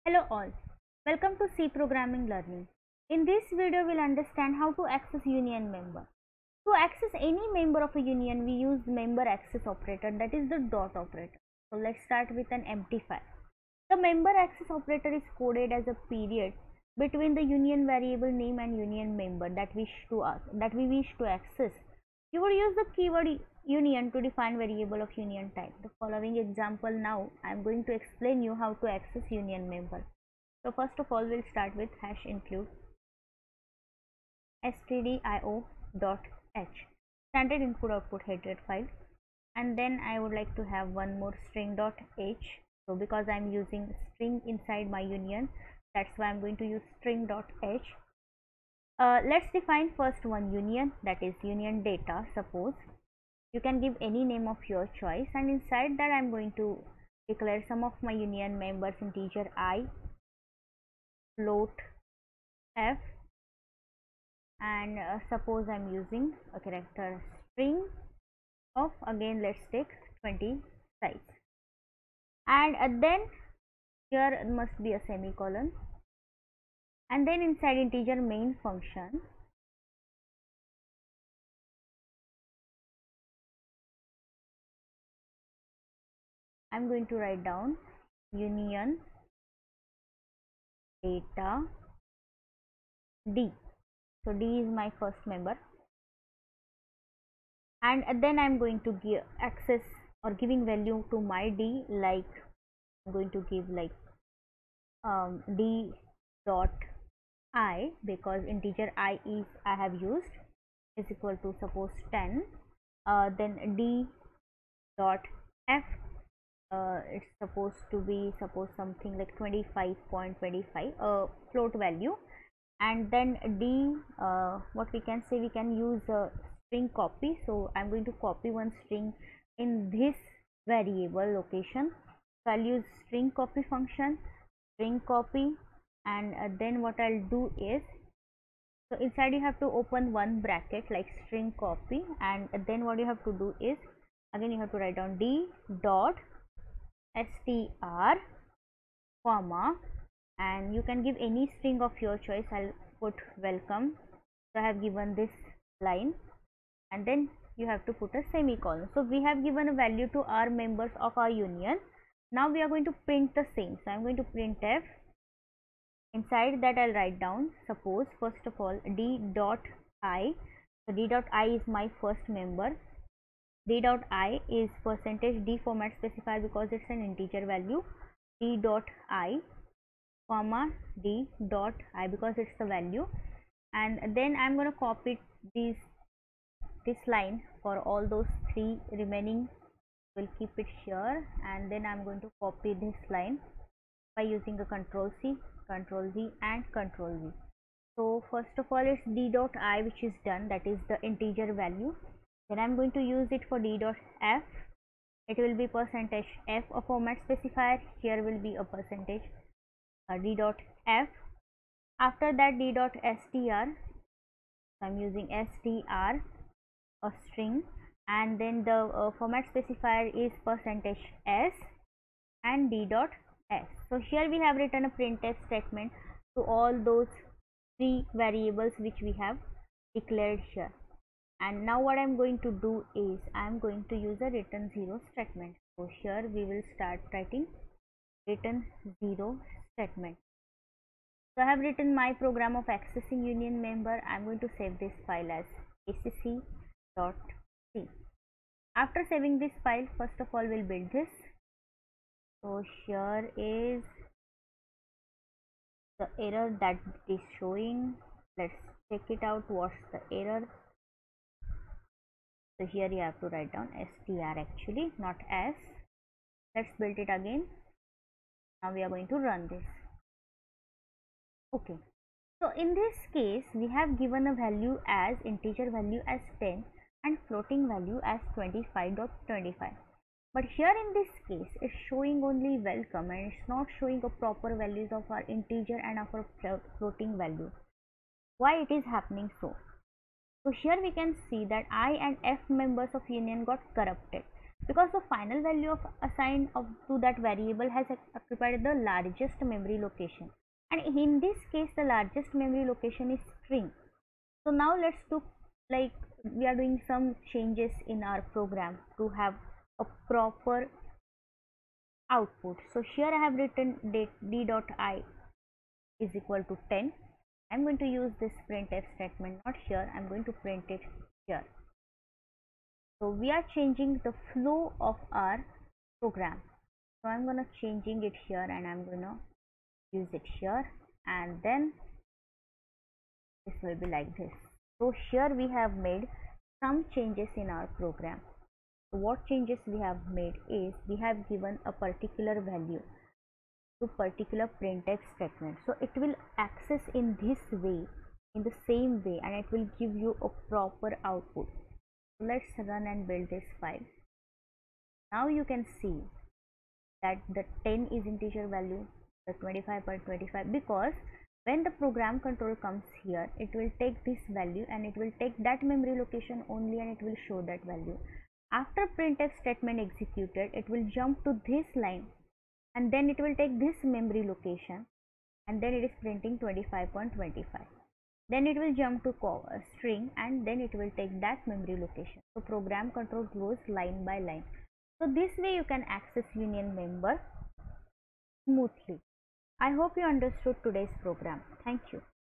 Hello all, welcome to C Programming Learning. In this video, we'll understand how to access union member. To access any member of a union, we use member access operator, that is the dot operator. So let's start with an empty file. The member access operator is coded as a period between the union variable name and union member that we wish to access. You would use the keyword union to define variable of union type. The following example now, I am going to explain you how to access union member. So first of all, we'll start with hash include stdio.h, standard input output header file, and then I would like to have one more string.h. So because I'm using string inside my union, that's why I'm going to use string.h. Let's define first one union, that is union data. Suppose you can give any name of your choice, and inside that I'm going to declare some of my union members, integer I, float f, and suppose I'm using a character string of, again let's take 20 size, and then here must be a semicolon, and then inside integer main function I'm going to write down union data d. So d is my first member, and then I'm going to give access or giving value to my d, like I'm going to give like d dot I, because integer I is I have used, is equal to suppose 10. Then d dot f, it's supposed to be suppose something like 25.25, float value, and then d, what we can say, we can use a string copy. So I'm going to copy one string in this variable location. So I'll use string copy function, string copy, and then what I'll do is, so inside you have to open one bracket like string copy, and then what you have to do is, again you have to write down d dot str comma, and you can give any string of your choice. I'll put welcome. So I have given this line, and then you have to put a semicolon. So we have given a value to our members of our union. Now we are going to print the same. So I'm going to print f. Inside that I'll write down, suppose first of all d dot I. So d dot I is my first member. D dot I is percentage d format specifier because it's an integer value. D dot I comma d dot I because it's the value, and then I'm going to copy this line for all those three remaining. We'll keep it here, and then I'm going to copy this line by using a control C, control V, and control V. So first of all, it's d dot I which is done, that is the integer value. Then I'm going to use it for d dot f. It will be percentage f, a format specifier. Here will be a percentage d dot f. After that d dot str. So I'm using str, a string, and then the format specifier is percentage s and d dot s. So here we have written a printf statement to all those three variables which we have declared here. And now what I'm going to do is I'm going to use a return 0 statement. So here we will start writing return 0 statement. So I have written my program of accessing union member. I'm going to save this file as acc.c. After saving this file, first of all we'll build this. So here is the error that is showing. Let's check it out. What's the error? So here you have to write down str, actually not s. Let's build it again. Now we are going to run this. Okay, so in this case we have given a value as integer value as 10 and floating value as 25.25, but here in this case it's showing only welcome and it's not showing a proper values of our integer and of our floating value. Why it is happening so? So here we can see that I and f members of union got corrupted. because the final value of assigned to that variable has occupied the largest memory location, and in this case the largest memory location is string. So now let's do, like, we are doing some changes in our program to have a proper output. So here I have written d dot I is equal to 10. I'm going to use this printf statement, not here, I'm going to print it here. So we are changing the flow of our program. So I'm gonna changing it here, and I'm gonna use it here, and then this will be like this. So here we have made some changes in our program. So what changes we have made is we have given a particular value to particular printf statement, so it will access in this way, in the same way, and it will give you a proper output. So let's run and build this file. Now you can see that the 10 is integer value, the 25.25, because when the program control comes here, it will take this value and it will take that memory location only, and it will show that value. After printf statement executed, it will jump to this line, and then it will take this memory location, and then it is printing 25.25. Then it will jump to string, and then it will take that memory location. So program control goes line by line. So this way you can access union member smoothly. I hope you understood today's program. Thank you.